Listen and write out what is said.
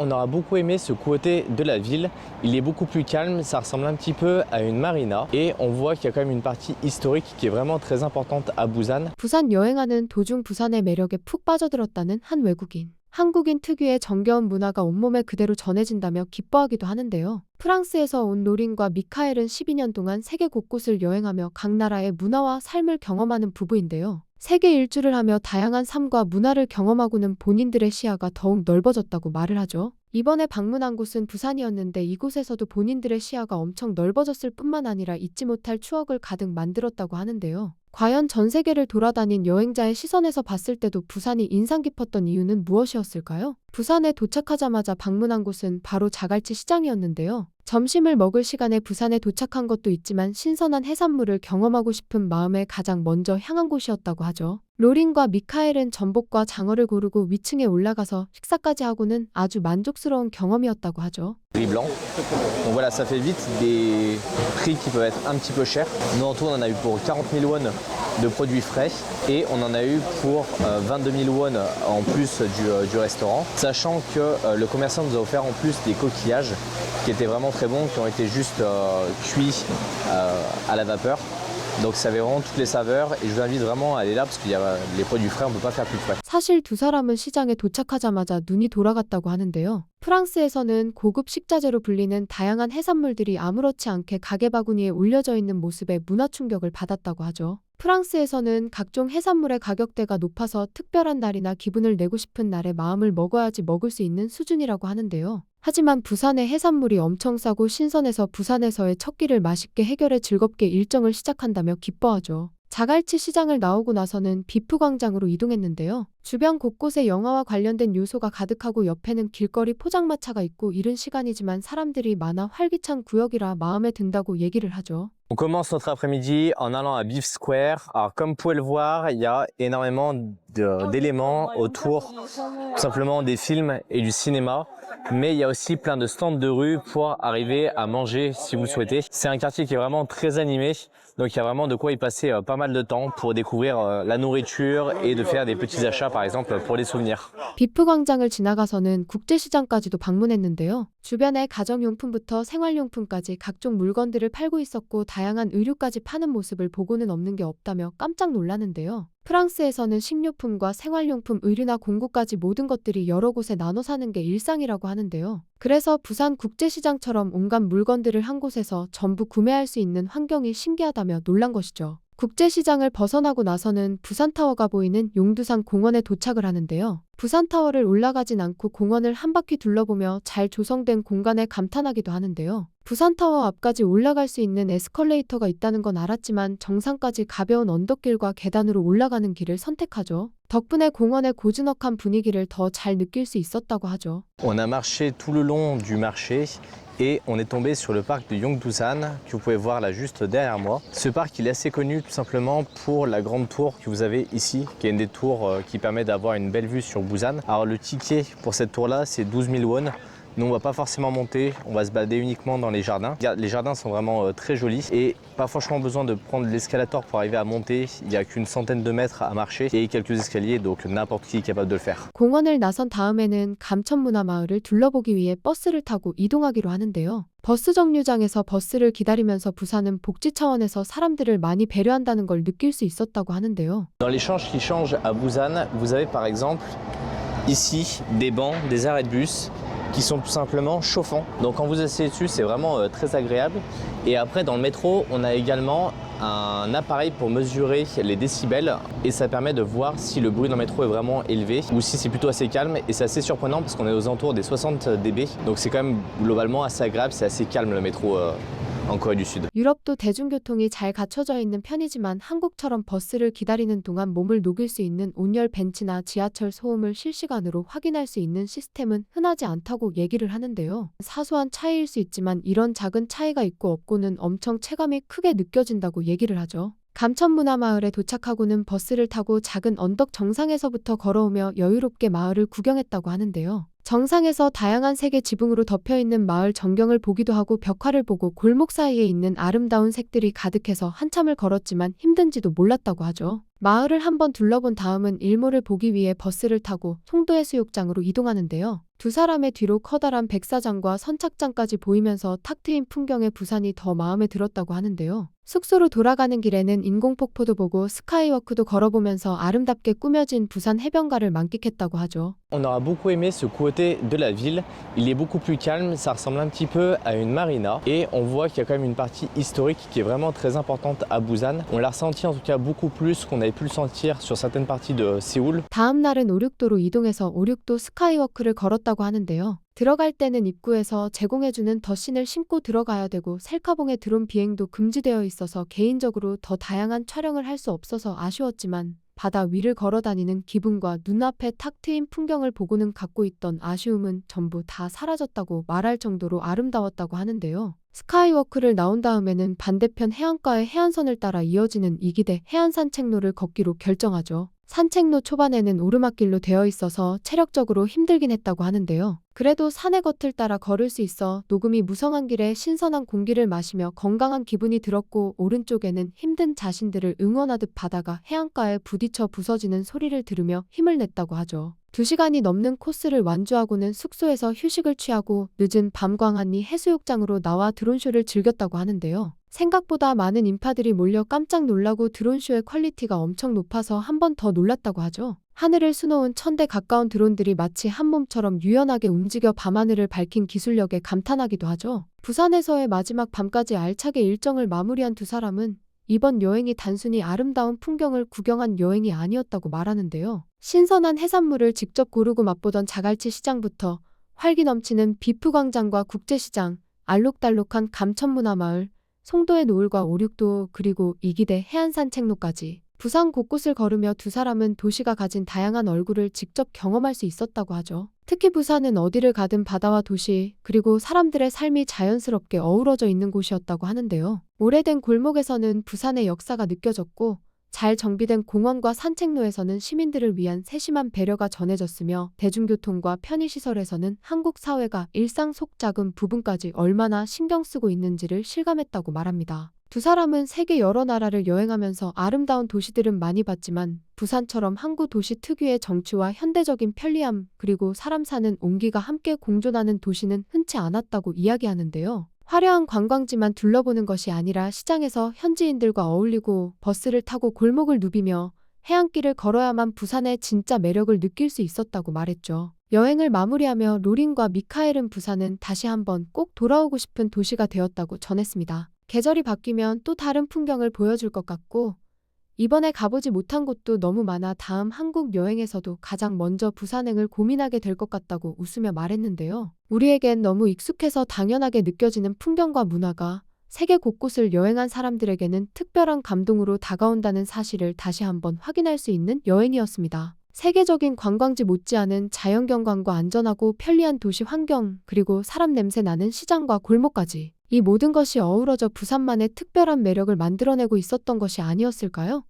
on aura beaucoup aimé ce côté de la ville. Il est beaucoup plus calme, ça ressemble un petit peu à une marina. Et on voit qu'il y a quand même une partie historique qui est vraiment très importante à Busan. 부산 여행하는 도중 부산의 매력에 푹 빠져들었다는 한 외국인. 한국인 특유의 정겨운 문화가 온몸에 그대로 전해진다며 기뻐하기도 하는데요. 프랑스에서 온 노린과 미카엘은 12년 동안 세계 곳곳을 여행하며 각 나라의 문화와 삶을 경험하는 부부인데요. 세계 일주를 하며 다양한 삶과 문화를 경험하고는 본인들의 시야가 더욱 넓어졌다고 말을 하죠. 이번에 방문한 곳은 부산이었는데 이곳에서도 본인들의 시야가 엄청 넓어졌을 뿐만 아니라 잊지 못할 추억을 가득 만들었다고 하는데요. 과연 전 세계를 돌아다닌 여행자의 시선에서 봤을 때도 부산이 인상 깊었던 이유는 무엇이었을까요? 부산에 도착하자마자 방문한 곳은 바로 자갈치 시장이었는데요. 점심을 먹을 시간에 부산에 도착한 것도 있지만 신선한 해산물을 경험하고 싶은 마음에 가장 먼저 향한 곳이었다고 하죠. 로린과 미카엘은 전복과 장어를 고르고 위층에 올라가서 식사까지 하고는 아주 만족스러운 경험이었다고 하죠. Riz blanc. Donc voilà, ça fait vite des prix qui peuvent être un petit peu chers. Nous en tout, on en a eu pour 40 000 won de produits frais et on en a eu pour 22 000 won en plus du restaurant. Sachant que le commerçant nous a offert en plus des coquillages qui étaient vraiment très bons, qui ont été juste cuits à la vapeur. Donc ça avait vraiment toutes les saveurs et je vous invite vraiment à aller là parce qu'il y a les produits frais, on ne peut pas faire plus frais. 사실 두 사람은 시장에 도착하자마자 눈이 돌아갔다고 하는데요. 프랑스에서는 고급 식자재로 불리는 다양한 해산물들이 아무렇지 않게 가게 바구니에 올려져 있는 모습에 문화 충격을 받았다고 하죠. 프랑스에서는 각종 해산물의 가격대가 높아서 특별한 날이나 기분을 내고 싶은 날에 마음을 먹어야지 먹을 수 있는 수준이라고 하는데요. 하지만 부산의 해산물이 엄청 싸고 신선해서 부산에서의 첫 끼를 맛있게 해결해 즐겁게 일정을 시작한다며 기뻐하죠. 자갈치 시장을 나오고 나서는 비프 광장으로 이동했는데요. 주변 곳곳에 영화와 관련된 요소가 가득하고 옆에는 길거리 포장마차가 있고 이른 시간이지만 사람들이 많아 활기찬 구역이라 마음에 든다고 얘기를 하죠. On commence notre après-midi en allant à Beef Square. Alors comme vous pouvez le voir, il y a énormément d'éléments autour tout simplement des films et du cinéma. Mais il y a aussi plein de stands de rue pour arriver à manger si vous le souhaitez. C'est un quartier qui est vraiment très animé, donc il y a vraiment de quoi y passer pas mal de temps pour découvrir la nourriture et de faire des petits achats par exemple pour les souvenirs. 비프 광장을 지나가서는 국제시장까지도 방문했는데요. 주변에 가정용품부터 생활용품까지 각종 물건들을 팔고 있었고 다양한 의류까지 파는 모습을 보고는 없는 게 없다며 깜짝 놀라는데요. 프랑스에서는 식료품과 생활용품, 의류나 공구까지 모든 것들이 여러 곳에 나눠 사는 게 일상이라고 하는데요. 그래서 부산 국제시장처럼 온갖 물건들을 한 곳에서 전부 구매할 수 있는 환경이 신기하다며 놀란 것이죠. 국제시장을 벗어나고 나서는 부산타워가 보이는 용두산 공원에 도착을 하는데요. 부산타워를 올라가진 않고 공원을 한 바퀴 둘러보며 잘 조성된 공간에 감탄하기도 하는데요. 부산타워 앞까지 올라갈 수 있는 에스컬레이터가 있다는 건 알았지만 정상까지 가벼운 언덕길과 계단으로 올라가는 길을 선택하죠. 덕분에 공원의 고즈넉한 분위기를 더 잘 느낄 수 있었다고 하죠. On a marché tout le long du marché. Et on est tombé sur le parc de Yongdusan, que vous pouvez voir là juste derrière moi. Ce parc, il est assez connu tout simplement pour la grande tour que vous avez ici, qui est une des tours qui permet d'avoir une belle vue sur Busan. Alors le ticket pour cette tour-là, c'est 12 000 won. Nous, on va pas forcément monter, on va se balader uniquement dans les jardins. Les jardins sont vraiment très jolis et pas franchement besoin de prendre l'escalator pour arriver à monter. Il n'y a qu'une centaine de mètres à marcher et quelques escaliers, donc n'importe qui est capable de le faire. 공원을 나선 다음에는 감천문화마을을 둘러보기 위해 버스를 타고 이동하기로 하는데요. 버스 정류장에서 버스를 기다리면서 부산은 복지 차원에서 사람들을 많이 배려한다는 걸 느낄 수 있었다고 하는데요. Dans l'échange qui change à Busan, vous avez par exemple ici des bancs, des arrêts de bus qui sont tout simplement chauffants. Donc quand vous asseyez dessus, c'est vraiment très agréable. Et après, dans le métro, on a également un appareil pour mesurer les décibels et ça permet de voir si le bruit dans le métro est vraiment élevé ou si c'est plutôt assez calme. Et c'est assez surprenant parce qu'on est aux alentours des 60 dB. Donc c'est quand même globalement assez agréable, c'est assez calme le métro en Corée du Sud. 유럽도 대중교통이 잘 갖춰져 있는 편이지만 한국처럼 버스를 기다리는 동안 몸을 녹일 수 있는 온열 벤치나 지하철 소음을 실시간으로 확인할 수 있는 시스템은 흔하지 않다고 얘기를 하는데요. 사소한 차이일 수 있지만 이런 작은 차이가 있고 없고는 엄청 체감이 크게 느껴진다고 얘기를 하죠. 감천문화마을에 도착하고는 버스를 타고 작은 언덕 정상에서부터 걸어오며 여유롭게 마을을 구경했다고 하는데요. 정상에서 다양한 색의 지붕으로 덮여있는 마을 전경을 보기도 하고 벽화를 보고 골목 사이에 있는 아름다운 색들이 가득해서 한참을 걸었지만 힘든지도 몰랐다고 하죠. 마을을 한번 둘러본 다음은 일몰을 보기 위해 버스를 타고 송도해수욕장으로 이동하는데요. 두 사람의 뒤로 커다란 백사장과 선착장까지 보이면서 탁 트인 풍경에 부산이 더 마음에 들었다고 하는데요. 숙소로 돌아가는 길에는 인공폭포도 보고 스카이워크도 걸어보면서 아름답게 꾸며진 부산 해변가를 만끽했다고 하죠. On aura beaucoup aimé ce côté de la ville. Il est beaucoup plus calme, ça ressemble un petit peu à une marina. Et on voit qu'il y a quand même une partie historique qui est vraiment très importante à Busan. On l'a ressenti en tout cas beaucoup plus qu'on avait pu le sentir sur certaines parties de Séoul. 다음 날은 오륙도로 이동해서 오륙도 스카이워크를 걸었다고 하는데요. 들어갈 때는 입구에서 제공해주는 덧신을 신고 들어가야 되고 셀카봉에 드론 비행도 금지되어 있어서 개인적으로 더 다양한 촬영을 할 수 없어서 아쉬웠지만 바다 위를 걸어다니는 기분과 눈앞에 탁 트인 풍경을 보고는 갖고 있던 아쉬움은 전부 다 사라졌다고 말할 정도로 아름다웠다고 하는데요. 스카이워크를 나온 다음에는 반대편 해안가의 해안선을 따라 이어지는 이기대 해안산책로를 걷기로 결정하죠. 산책로 초반에는 오르막길로 되어 있어서 체력적으로 힘들긴 했다고 하는데요. 그래도 산의 겉을 따라 걸을 수 있어 녹음이 무성한 길에 신선한 공기를 마시며 건강한 기분이 들었고 오른쪽에는 힘든 자신들을 응원하듯 바다가 해안가에 부딪혀 부서지는 소리를 들으며 힘을 냈다고 하죠. 2시간이 넘는 코스를 완주하고는 숙소에서 휴식을 취하고 늦은 밤 광안리 해수욕장으로 나와 드론쇼를 즐겼다고 하는데요. 생각보다 많은 인파들이 몰려 깜짝 놀라고 드론쇼의 퀄리티가 엄청 높아서 한 번 더 놀랐다고 하죠. 하늘을 수놓은 1000대 가까운 드론들이 마치 한 몸처럼 유연하게 움직여 밤하늘을 밝힌 기술력에 감탄하기도 하죠. 부산에서의 마지막 밤까지 알차게 일정을 마무리한 두 사람은 이번 여행이 단순히 아름다운 풍경을 구경한 여행이 아니었다고 말하는데요. 신선한 해산물을 직접 고르고 맛보던 자갈치 시장부터 활기 넘치는 비프광장과 국제시장, 알록달록한 감천문화마을, 송도의 노을과 오륙도 그리고 이기대 해안산책로까지 부산 곳곳을 걸으며 두 사람은 도시가 가진 다양한 얼굴을 직접 경험할 수 있었다고 하죠. 특히 부산은 어디를 가든 바다와 도시 그리고 사람들의 삶이 자연스럽게 어우러져 있는 곳이었다고 하는데요. 오래된 골목에서는 부산의 역사가 느껴졌고 잘 정비된 공원과 산책로에서는 시민들을 위한 세심한 배려가 전해졌으며 대중교통과 편의시설에서는 한국 사회가 일상 속 작은 부분까지 얼마나 신경 쓰고 있는지를 실감했다고 말합니다. 두 사람은 세계 여러 나라를 여행하면서 아름다운 도시들은 많이 봤지만 부산처럼 항구 도시 특유의 정취와 현대적인 편리함 그리고 사람 사는 온기가 함께 공존하는 도시는 흔치 않았다고 이야기하는데요. 화려한 관광지만 둘러보는 것이 아니라 시장에서 현지인들과 어울리고 버스를 타고 골목을 누비며 해안길을 걸어야만 부산의 진짜 매력을 느낄 수 있었다고 말했죠. 여행을 마무리하며 로린과 미카엘은 부산은 다시 한번 꼭 돌아오고 싶은 도시가 되었다고 전했습니다. 계절이 바뀌면 또 다른 풍경을 보여줄 것 같고 이번에 가보지 못한 곳도 너무 많아 다음 한국 여행에서도 가장 먼저 부산행을 고민하게 될 것 같다고 웃으며 말했는데요. 우리에겐 너무 익숙해서 당연하게 느껴지는 풍경과 문화가 세계 곳곳을 여행한 사람들에게는 특별한 감동으로 다가온다는 사실을 다시 한번 확인할 수 있는 여행이었습니다. 세계적인 관광지 못지않은 자연경관과 안전하고 편리한 도시 환경 그리고 사람 냄새 나는 시장과 골목까지 이 모든 것이 어우러져 부산만의 특별한 매력을 만들어내고 있었던 것이 아니었을까요?